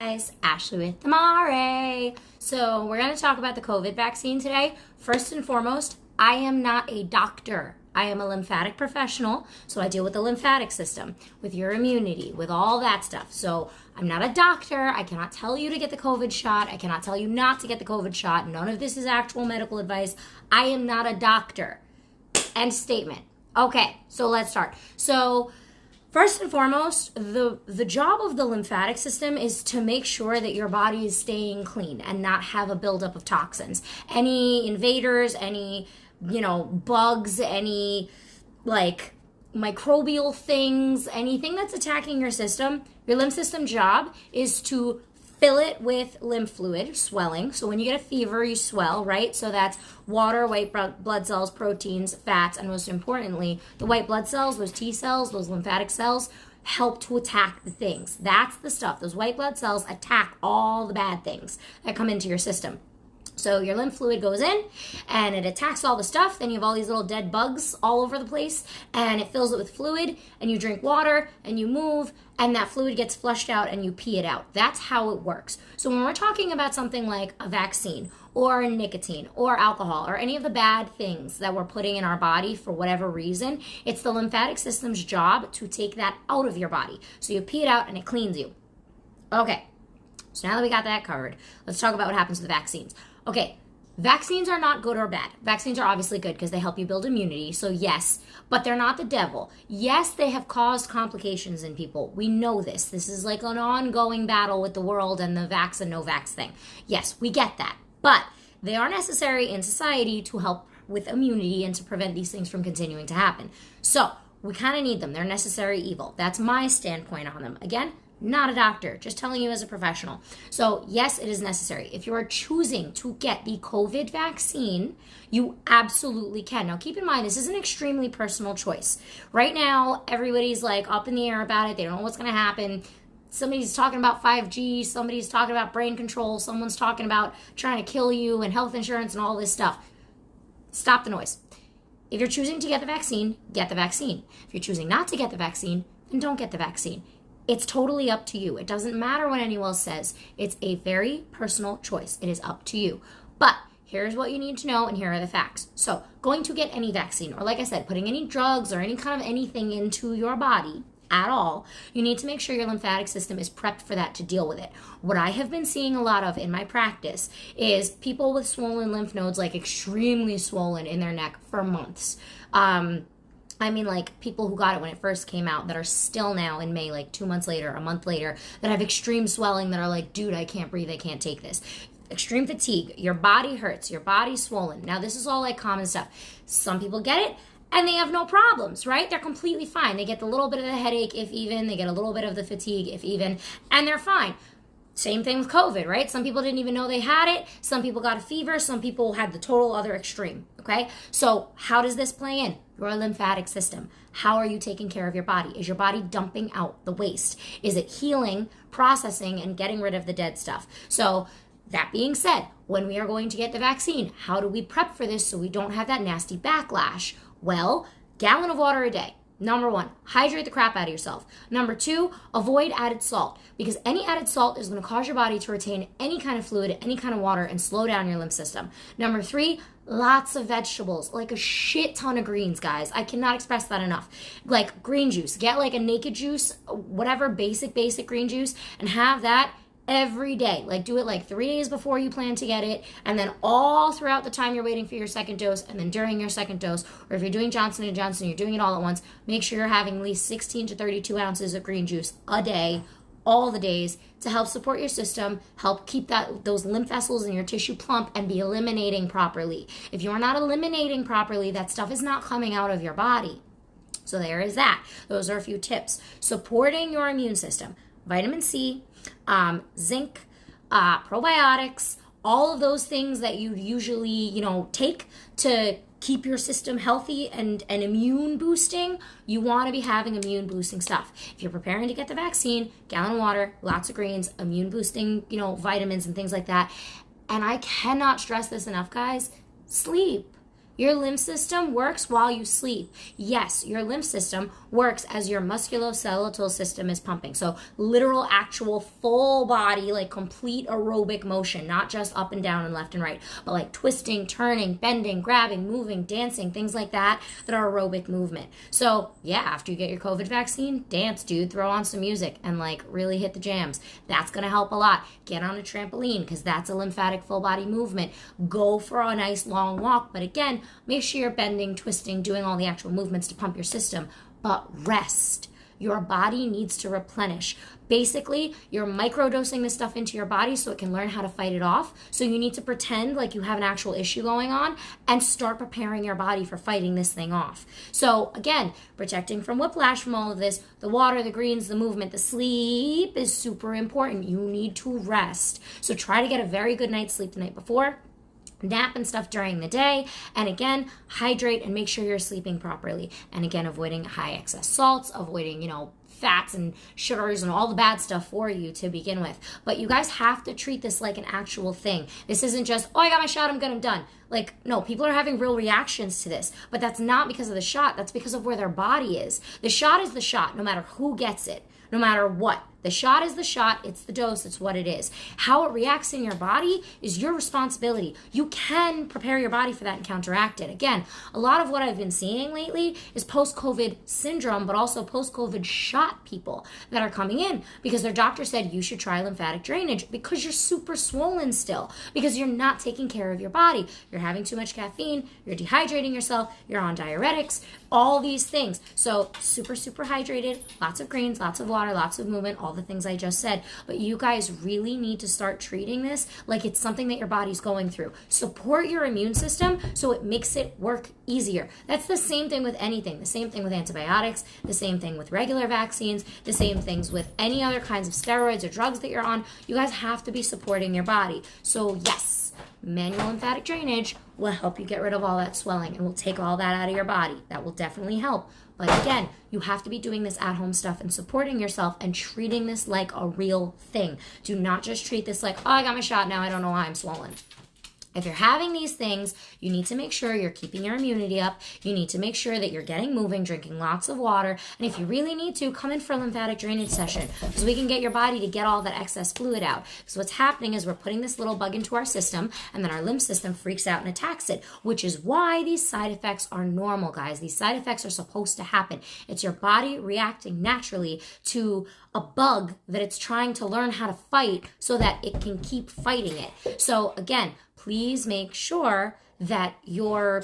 Guys, Ashley with Amare. So we're going to talk about the COVID vaccine today. First and foremost, I am not a doctor. I am a lymphatic professional, so I deal with the lymphatic system, with your immunity, with all that stuff. So I'm not a doctor. I cannot tell you to get the COVID shot. I cannot tell you not to get the COVID shot. None of this is actual medical advice. I am not a doctor. End statement. Okay, so let's start. So first and foremost, the job of the lymphatic system is to make sure that your body is staying clean and not have a buildup of toxins. Any invaders, any, bugs, any microbial things, anything that's attacking your system, your lymph system job is to fill it with lymph fluid, swelling. So when you get a fever, you swell, right? So that's water, white blood cells, proteins, fats, and most importantly, the white blood cells, those T cells, those lymphatic cells, help to attack the things. That's the stuff. Those white blood cells attack all the bad things that come into your system. So your lymph fluid goes in and it attacks all the stuff. Then you have all these little dead bugs all over the place and it fills it with fluid, and you drink water and you move and that fluid gets flushed out and you pee it out. That's how it works. So when we're talking about something like a vaccine or nicotine or alcohol or any of the bad things that we're putting in our body for whatever reason, it's the lymphatic system's job to take that out of your body. So you pee it out and it cleans you. Okay, so now that we got that covered, let's talk about what happens with the vaccines. Okay, vaccines are not good or bad. Vaccines are obviously good because they help you build immunity, so yes, but they're not the devil. Yes, they have caused complications in people. We know this. This is like an ongoing battle with the world and the vax and no vax thing. Yes, we get that, but they are necessary in society to help with immunity and to prevent these things from continuing to happen. So we kind of need them. They're necessary evil. That's my standpoint on them. Again, not a doctor, just telling you as a professional. So yes, it is necessary. If you are choosing to get the COVID vaccine, you absolutely can. Now keep in mind, this is an extremely personal choice. Right now, everybody's like up in the air about it. They don't know what's going to happen. Somebody's talking about 5G. Somebody's talking about brain control. Someone's talking about trying to kill you and health insurance and all this stuff. Stop the noise. If you're choosing to get the vaccine, get the vaccine. If you're choosing not to get the vaccine, then don't get the vaccine. It's totally up to you. It doesn't matter what anyone else says. It's a very personal choice. It is up to you. But here's what you need to know, and here are the facts. So going to get any vaccine, or like I said, putting any drugs or any kind of anything into your body at all, you need to make sure your lymphatic system is prepped for that to deal with it. What I have been seeing a lot of in my practice is people with swollen lymph nodes, like extremely swollen in their neck for months. Like people who got it when it first came out that are still now in May, like 2 months later, a month later, that have extreme swelling that are like, dude, I can't breathe, I can't take this. Extreme fatigue, your body hurts, your body's swollen. Now this is all like common stuff. Some people get it and they have no problems, right? They're completely fine. They get the little bit of the headache, if even, they get a little bit of the fatigue, if even, and they're fine. Same thing with COVID, right? Some people didn't even know they had it. Some people got a fever. Some people had the total other extreme, okay? So how does this play in? Your lymphatic system. How are you taking care of your body? Is your body dumping out the waste? Is it healing, processing, and getting rid of the dead stuff? So that being said, when we are going to get the vaccine, how do we prep for this so we don't have that nasty backlash? Well, gallon of water a day. Number 1, hydrate the crap out of yourself. Number 2, avoid added salt, because any added salt is going to cause your body to retain any kind of fluid, any kind of water, and slow down your lymph system. Number 3, lots of vegetables, like a shit ton of greens, guys. I cannot express that enough. Like green juice, get like a naked juice, whatever, basic green juice, and have that every day. Like do it like 3 days before you plan to get it, and then all throughout the time you're waiting for your second dose, and then during your second dose, or if you're doing Johnson & Johnson, you're doing it all at once, make sure you're having at least 16 to 32 ounces of green juice a day, all the days, to help support your system, help keep those lymph vessels in your tissue plump, and be eliminating properly. If you're not eliminating properly, that stuff is not coming out of your body. So there is that. Those are a few tips. Supporting your immune system. Vitamin C, zinc, probiotics, all of those things that you usually, take to keep your system healthy and immune boosting. You want to be having immune boosting stuff. If you're preparing to get the vaccine, gallon of water, lots of greens, immune boosting, vitamins and things like that. And I cannot stress this enough, guys. Sleep. Your lymph system works while you sleep. Yes, your lymph system works as your musculoskeletal system is pumping. So literal, actual, full body, like complete aerobic motion, not just up and down and left and right, but like twisting, turning, bending, grabbing, moving, dancing, things like that are aerobic movement. So yeah, after you get your COVID vaccine, dance, dude, throw on some music and like really hit the jams. That's going to help a lot. Get on a trampoline because that's a lymphatic full body movement. Go for a nice long walk. But again, make sure you're bending, twisting, doing all the actual movements to pump your system, but rest. Your body needs to replenish. Basically, you're microdosing this stuff into your body so it can learn how to fight it off. So you need to pretend like you have an actual issue going on and start preparing your body for fighting this thing off. So again, protecting from whiplash from all of this, the water, the greens, the movement, the sleep is super important. You need to rest. So try to get a very good night's sleep the night before. Nap and stuff during the day, and again, hydrate and make sure you're sleeping properly, and again, avoiding high excess salts, avoiding fats and sugars and all the bad stuff for you to begin with. But you guys have to treat this like an actual thing. This isn't just, oh, I got my shot, I'm good, I'm done. Like, no, people are having real reactions to this, but that's not because of the shot, that's because of where their body is. The shot is the shot, no matter who gets it, no matter what. The shot is the shot, it's the dose, it's what it is. How it reacts in your body is your responsibility. You can prepare your body for that and counteract it. Again, a lot of what I've been seeing lately is post-COVID syndrome, but also post-COVID shot people that are coming in because their doctor said you should try lymphatic drainage because you're super swollen still, because you're not taking care of your body. You're having too much caffeine, you're dehydrating yourself, you're on diuretics, all these things. So super, super hydrated, lots of greens, lots of water, lots of movement, all the things I just said. But you guys really need to start treating this like it's something that your body's going through. Support your immune system so it makes it work easier. That's the same thing with anything. The same thing with antibiotics, the same thing with regular vaccines, the same things with any other kinds of steroids or drugs that you're on. You guys have to be supporting your body. So yes, manual lymphatic drainage will help you get rid of all that swelling and will take all that out of your body. That will definitely help. But again, you have to be doing this at-home stuff and supporting yourself and treating this like a real thing. Do not just treat this like, oh, I got my shot now, I don't know why I'm swollen. If you're having these things, you need to make sure you're keeping your immunity up. You need to make sure that you're getting moving, drinking lots of water. And if you really need to, come in for a lymphatic drainage session so we can get your body to get all that excess fluid out. So what's happening is we're putting this little bug into our system, and then our lymph system freaks out and attacks it, which is why these side effects are normal, guys. These side effects are supposed to happen. It's your body reacting naturally to a bug that it's trying to learn how to fight so that it can keep fighting it. So again, please make sure that you're,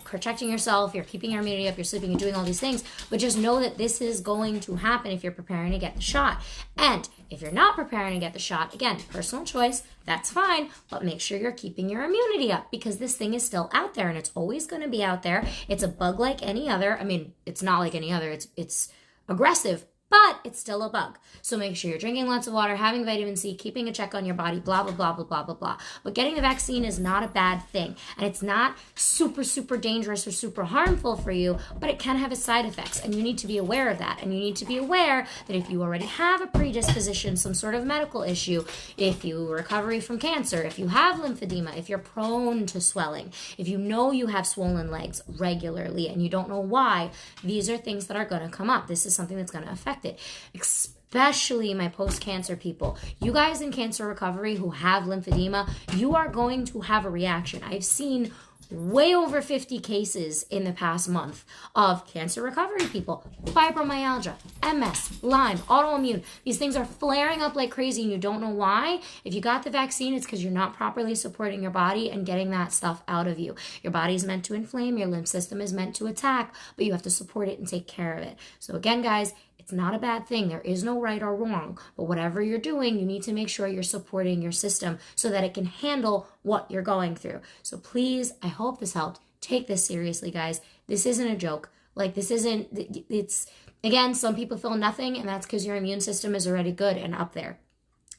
protecting yourself, you're keeping your immunity up, you're sleeping, you're doing all these things, but just know that this is going to happen if you're preparing to get the shot. And if you're not preparing to get the shot, again, personal choice, that's fine, but make sure you're keeping your immunity up because this thing is still out there and it's always going to be out there. It's a bug like any other. I mean, it's not like any other. It's aggressive, but it's still a bug. So make sure you're drinking lots of water, having vitamin C, keeping a check on your body, blah, blah, blah, blah, blah, blah, blah. But getting the vaccine is not a bad thing. And it's not super, super dangerous or super harmful for you, but it can have its side effects. And you need to be aware of that. And you need to be aware that if you already have a predisposition, some sort of medical issue, if you recovery from cancer, if you have lymphedema, if you're prone to swelling, if you know you have swollen legs regularly and you don't know why, these are things that are going to come up. This is something that's going to affect it, especially my post-cancer people. You guys in cancer recovery who have lymphedema, you are going to have a reaction. I've seen way over 50 cases in the past month of cancer recovery people, fibromyalgia, MS, Lyme, autoimmune. These things are flaring up like crazy and you don't know why. If you got the vaccine, it's because you're not properly supporting your body and getting that stuff out of you. Your body's meant to inflame, your lymph system is meant to attack, but you have to support it and take care of it. So again, guys, it's not a bad thing. There is no right or wrong. But whatever you're doing, you need to make sure you're supporting your system so that it can handle what you're going through. So please, I hope this helped. Take this seriously, guys. This isn't a joke. It's, again, some people feel nothing, and that's because your immune system is already good and up there.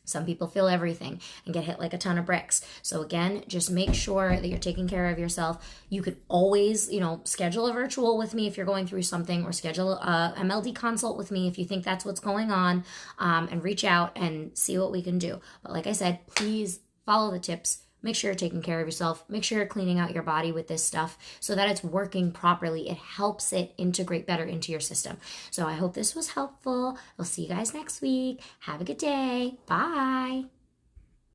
Some people feel everything and get hit like a ton of bricks. So again, just make sure that you're taking care of yourself. You could always, schedule a virtual with me if you're going through something, or schedule a MLD consult with me if you think that's what's going on, and reach out and see what we can do. But like I said, please follow the tips. make sure you're taking care of yourself. Make sure you're cleaning out your body with this stuff so that it's working properly. It helps it integrate better into your system. So I hope this was helpful. I'll see you guys next week. Have a good day. Bye.